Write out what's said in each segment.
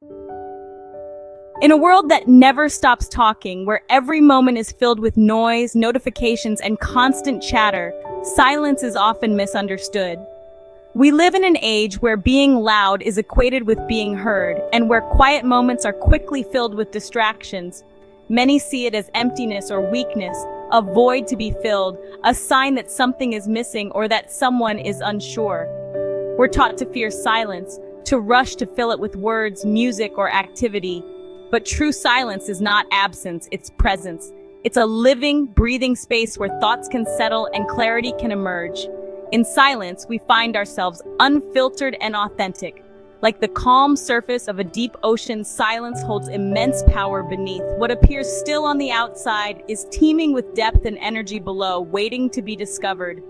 In a world that never stops talking, where every moment is filled with noise, notifications, and constant chatter, silence is often misunderstood. We live in an age where being loud is equated with being heard, and where quiet moments are quickly filled with distractions. Many see it as emptiness or weakness, a void to be filled, a sign that something is missing or that someone is unsure. We're taught to fear silence, to rush to fill it with words, music, or activity. But true silence is not absence, it's presence. It's a living, breathing space where thoughts can settle and clarity can emerge. In silence, we find ourselves unfiltered and authentic. Like the calm surface of a deep ocean, silence holds immense power beneath. What appears still on the outside is teeming with depth and energy below, waiting to be discovered.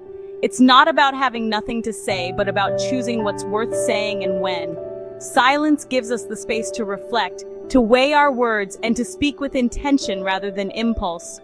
It's not about having nothing to say, but about choosing what's worth saying and when. Silence gives us the space to reflect, to weigh our words, and to speak with intention rather than impulse.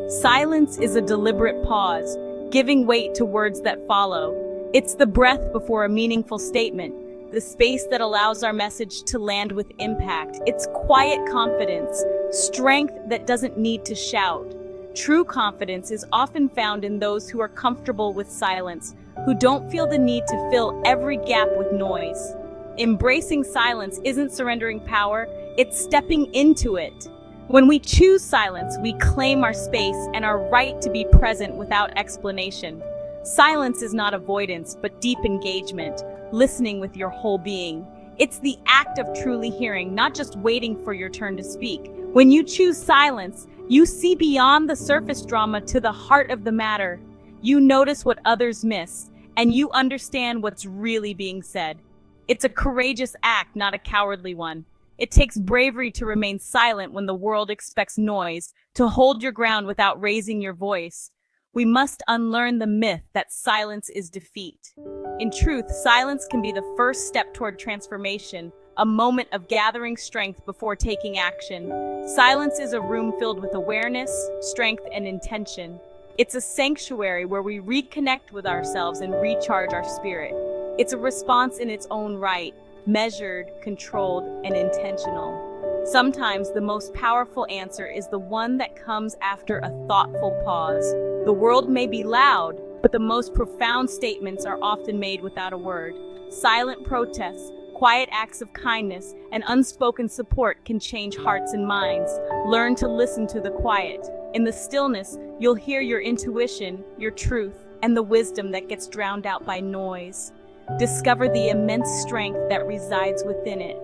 Silence is a deliberate pause, giving weight to words that follow. It's the breath before a meaningful statement, the space that allows our message to land with impact. It's quiet confidence, strength that doesn't need to shout. True confidence is often found in those who are comfortable with silence, who don't feel the need to fill every gap with noise. Embracing silence isn't surrendering power, it's stepping into it. When we choose silence, we claim our space and our right to be present without explanation. Silence is not avoidance, but deep engagement, listening with your whole being. It's the act of truly hearing, not just waiting for your turn to speak. When you choose silence, you see beyond the surface drama to the heart of the matter. You notice what others miss, and you understand what's really being said. It's a courageous act, not a cowardly one. It takes bravery to remain silent when the world expects noise, to hold your ground without raising your voice. We must unlearn the myth that silence is defeat. In truth, silence can be the first step toward transformation, a moment of gathering strength before taking action. Silence is a room filled with awareness, strength, and intention. It's a sanctuary where we reconnect with ourselves and recharge our spirit. It's a response in its own right, measured, controlled, and intentional. Sometimes the most powerful answer is the one that comes after a thoughtful pause. The world may be loud, but the most profound statements are often made without a word. Silent protests, quiet acts of kindness, and unspoken support can change hearts and minds. Learn to listen to the quiet. In the stillness, you'll hear your intuition, your truth, and the wisdom that gets drowned out by noise. Discover the immense strength that resides within it.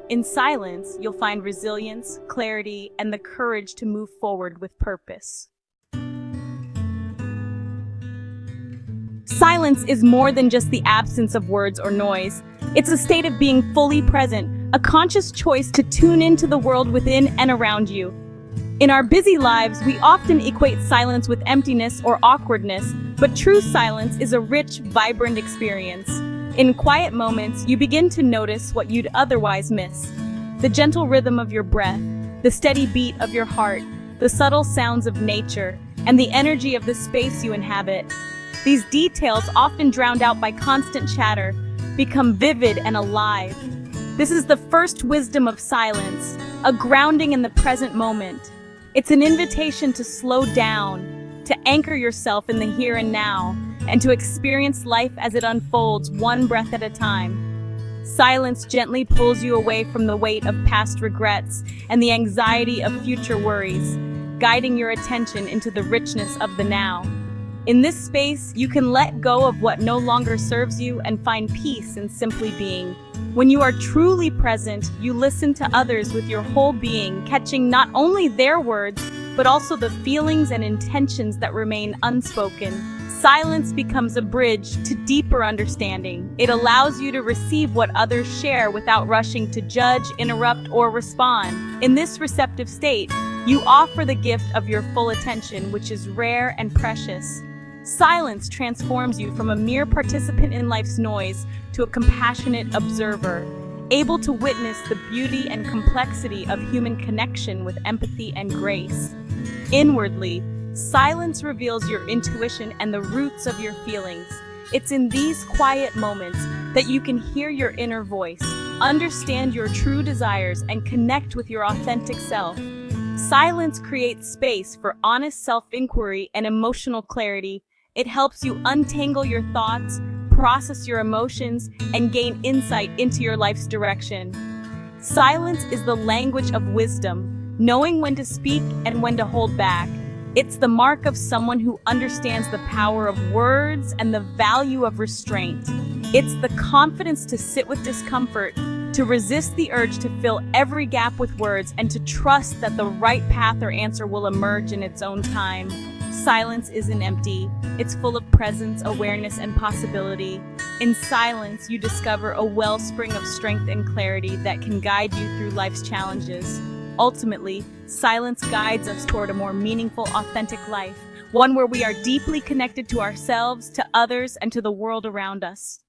In silence, you'll find resilience, clarity, and the courage to move forward with purpose. Silence is more than just the absence of words or noise. It's a state of being fully present, a conscious choice to tune into the world within and around you. In our busy lives, we often equate silence with emptiness or awkwardness, but true silence is a rich, vibrant experience. In quiet moments, you begin to notice what you'd otherwise miss. The gentle rhythm of your breath, the steady beat of your heart, the subtle sounds of nature, and the energy of the space you inhabit. These details, often drowned out by constant chatter, become vivid and alive. This is the first wisdom of silence, a grounding in the present moment. It's an invitation to slow down, to anchor yourself in the here and now, and to experience life as it unfolds, one breath at a time. Silence gently pulls you away from the weight of past regrets and the anxiety of future worries, guiding your attention into the richness of the now. In this space, you can let go of what no longer serves you and find peace in simply being. When you are truly present, you listen to others with your whole being, catching not only their words, but also the feelings and intentions that remain unspoken. Silence becomes a bridge to deeper understanding. It allows you to receive what others share without rushing to judge, interrupt, or respond. In this receptive state, you offer the gift of your full attention, which is rare and precious. Silence transforms you from a mere participant in life's noise to a compassionate observer, able to witness the beauty and complexity of human connection with empathy and grace. Inwardly, silence reveals your intuition and the roots of your feelings. It's in these quiet moments that you can hear your inner voice, understand your true desires, and connect with your authentic self. Silence creates space for honest self-inquiry and emotional clarity. It helps you untangle your thoughts, process your emotions, and gain insight into your life's direction. Silence is the language of wisdom, knowing when to speak and when to hold back. It's the mark of someone who understands the power of words and the value of restraint. It's the confidence to sit with discomfort, to resist the urge to fill every gap with words, and to trust that the right path or answer will emerge in its own time. Silence isn't empty. It's full of presence, awareness, and possibility. In silence, you discover a wellspring of strength and clarity that can guide you through life's challenges. Ultimately, silence guides us toward a more meaningful, authentic life, one where we are deeply connected to ourselves, to others, and to the world around us.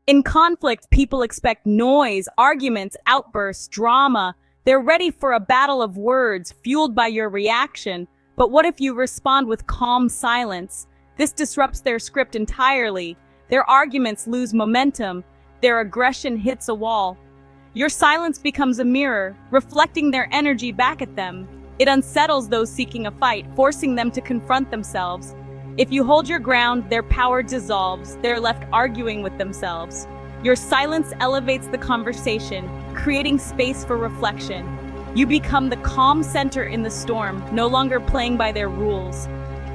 In conflict, people expect noise, arguments, outbursts, drama. They're ready for a battle of words fueled by your reaction. But what if you respond with calm silence? This disrupts their script entirely. Their arguments lose momentum. Their aggression hits a wall. Your silence becomes a mirror, reflecting their energy back at them. It unsettles those seeking a fight, forcing them to confront themselves. If you hold your ground, their power dissolves. They're left arguing with themselves. Your silence elevates the conversation, creating space for reflection. You become the calm center in the storm, no longer playing by their rules.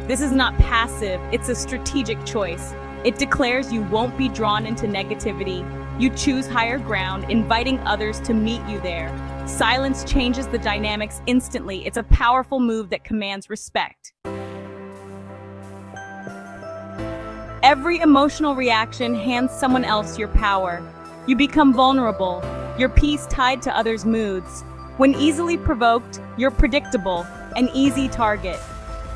This is not passive, it's a strategic choice. It declares you won't be drawn into negativity. You choose higher ground, inviting others to meet you there. Silence changes the dynamics instantly. It's a powerful move that commands respect. Every emotional reaction hands someone else your power. You become vulnerable, your peace tied to others' moods. When easily provoked, you're predictable, an easy target.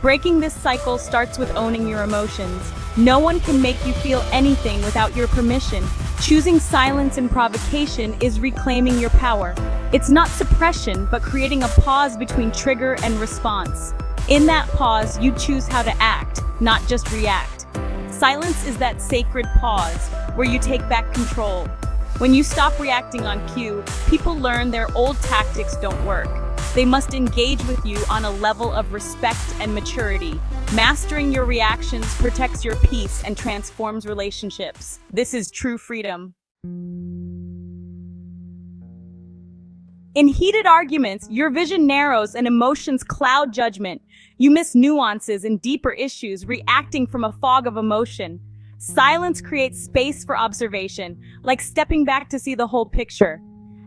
Breaking this cycle starts with owning your emotions. No one can make you feel anything without your permission. Choosing silence and provocation is reclaiming your power. It's not suppression, but creating a pause between trigger and response. In that pause, you choose how to act, not just react. Silence is that sacred pause where you take back control. When you stop reacting on cue, people learn their old tactics don't work. They must engage with you on a level of respect and maturity. Mastering your reactions protects your peace and transforms relationships. This is true freedom. In heated arguments, your vision narrows and emotions cloud judgment. You miss nuances and deeper issues, reacting from a fog of emotion. Silence creates space for observation, like stepping back to see the whole picture.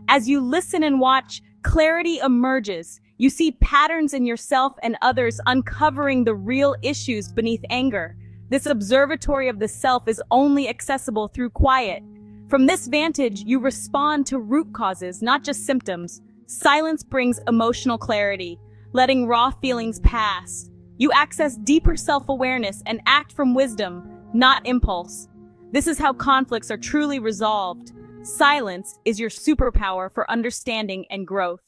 As you listen and watch, clarity emerges. You see patterns in yourself and others, uncovering the real issues beneath anger. This observatory of the self is only accessible through quiet. From this vantage, you respond to root causes, not just symptoms. Silence brings emotional clarity, letting raw feelings pass. You access deeper self-awareness and act from wisdom, not impulse. This is how conflicts are truly resolved. Silence is your superpower for understanding and growth.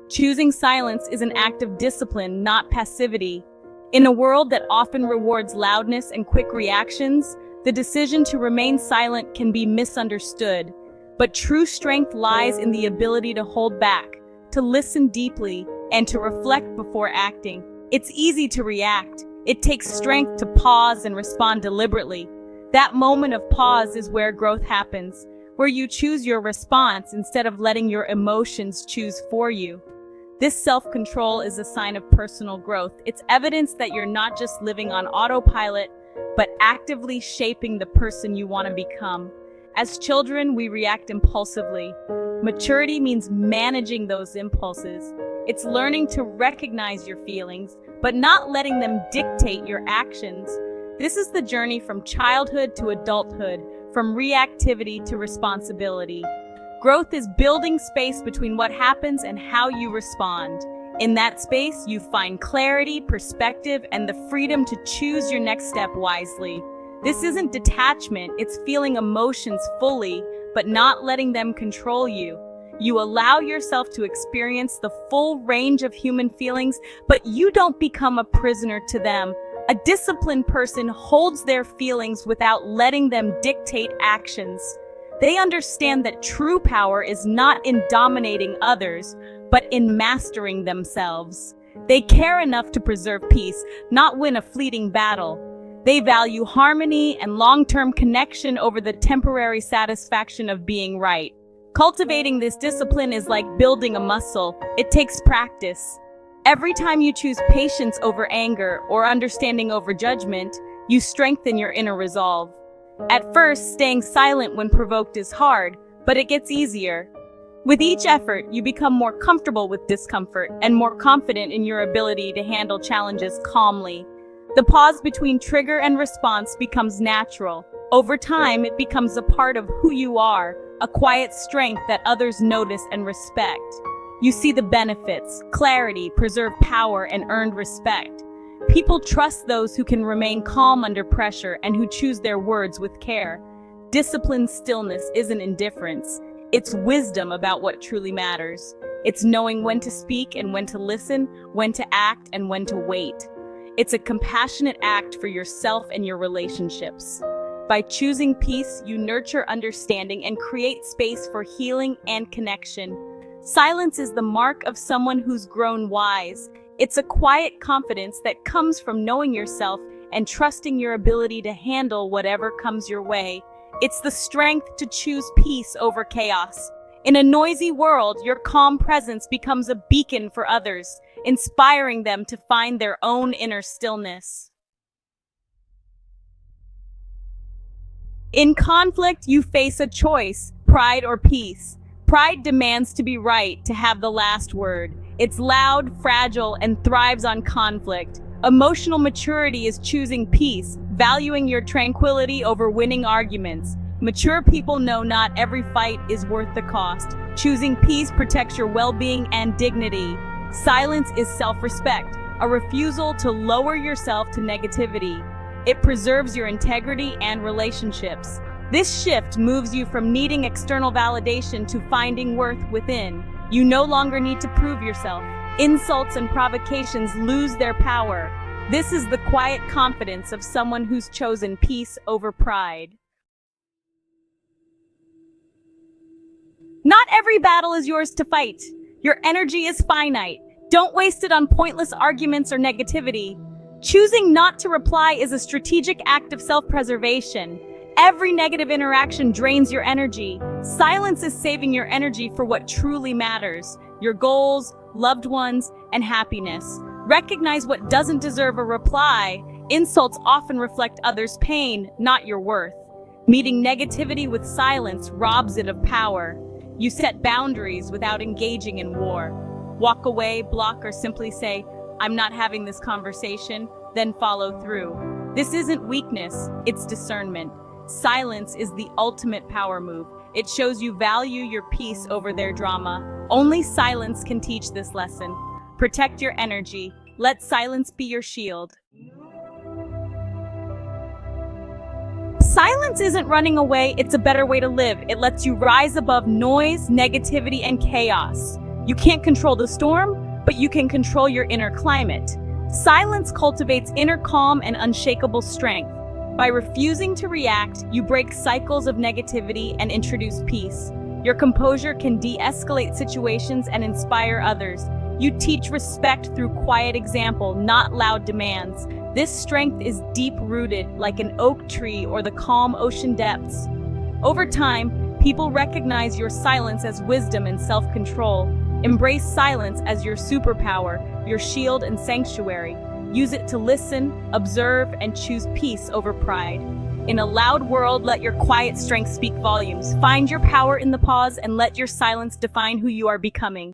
Choosing silence is an act of discipline, not passivity. In a world that often rewards loudness and quick reactions, the decision to remain silent can be misunderstood. But true strength lies in the ability to hold back, to listen deeply, and to reflect before acting. It's easy to react. It takes strength to pause and respond deliberately. That moment of pause is where growth happens, where you choose your response instead of letting your emotions choose for you. This self-control is a sign of personal growth. It's evidence that you're not just living on autopilot, but actively shaping the person you want to become. As children, we react impulsively. Maturity means managing those impulses. It's learning to recognize your feelings, but not letting them dictate your actions. This is the journey from childhood to adulthood, from reactivity to responsibility. Growth is building space between what happens and how you respond. In that space, you find clarity, perspective, and the freedom to choose your next step wisely. This isn't detachment, it's feeling emotions fully, but not letting them control you. You allow yourself to experience the full range of human feelings, but you don't become a prisoner to them. A disciplined person holds their feelings without letting them dictate actions. They understand that true power is not in dominating others, but in mastering themselves. They care enough to preserve peace, not win a fleeting battle. They value harmony and long-term connection over the temporary satisfaction of being right. Cultivating this discipline is like building a muscle. It takes practice. Every time you choose patience over anger or understanding over judgment, you strengthen your inner resolve. At first, staying silent when provoked is hard, but it gets easier. With each effort, you become more comfortable with discomfort and more confident in your ability to handle challenges calmly. The pause between trigger and response becomes natural. Over time, it becomes a part of who you are, a quiet strength that others notice and respect. You see the benefits, clarity, preserved power, and earned respect. People trust those who can remain calm under pressure and who choose their words with care. Disciplined stillness isn't indifference. It's wisdom about what truly matters. It's knowing when to speak and when to listen, when to act and when to wait. It's a compassionate act for yourself and your relationships. By choosing peace, you nurture understanding and create space for healing and connection. Silence is the mark of someone who's grown wise. It's a quiet confidence that comes from knowing yourself and trusting your ability to handle whatever comes your way. It's the strength to choose peace over chaos. In a noisy world, your calm presence becomes a beacon for others, inspiring them to find their own inner stillness. In conflict, you face a choice, pride or peace. Pride demands to be right, to have the last word. It's loud, fragile, and thrives on conflict. Emotional maturity is choosing peace, valuing your tranquility over winning arguments. Mature people know not every fight is worth the cost. Choosing peace protects your well-being and dignity. Silence is self-respect, a refusal to lower yourself to negativity. It preserves your integrity and relationships. This shift moves you from needing external validation to finding worth within. You no longer need to prove yourself. Insults and provocations lose their power. This is the quiet confidence of someone who's chosen peace over pride. Not every battle is yours to fight. Your energy is finite. Don't waste it on pointless arguments or negativity. Choosing not to reply is a strategic act of self-preservation. Every negative interaction drains your energy. Silence is saving your energy for what truly matters: your goals, loved ones, and happiness. Recognize what doesn't deserve a reply. Insults often reflect others' pain, not your worth. Meeting negativity with silence robs it of power. You set boundaries without engaging in war. Walk away, block, or simply say, "I'm not having this conversation," then follow through. This isn't weakness, it's discernment. Silence is the ultimate power move. It shows you value your peace over their drama. Only silence can teach this lesson. Protect your energy. Let silence be your shield. Silence isn't running away, it's a better way to live. It lets you rise above noise, negativity, and chaos. You can't control the storm, but you can control your inner climate. Silence cultivates inner calm and unshakable strength. By refusing to react, you break cycles of negativity and introduce peace. Your composure can de-escalate situations and inspire others. You teach respect through quiet example, not loud demands. This strength is deep-rooted, like an oak tree or the calm ocean depths. Over time, people recognize your silence as wisdom and self-control. Embrace silence as your superpower, your shield and sanctuary. Use it to listen, observe, and choose peace over pride. In a loud world, let your quiet strength speak volumes. Find your power in the pause and let your silence define who you are becoming.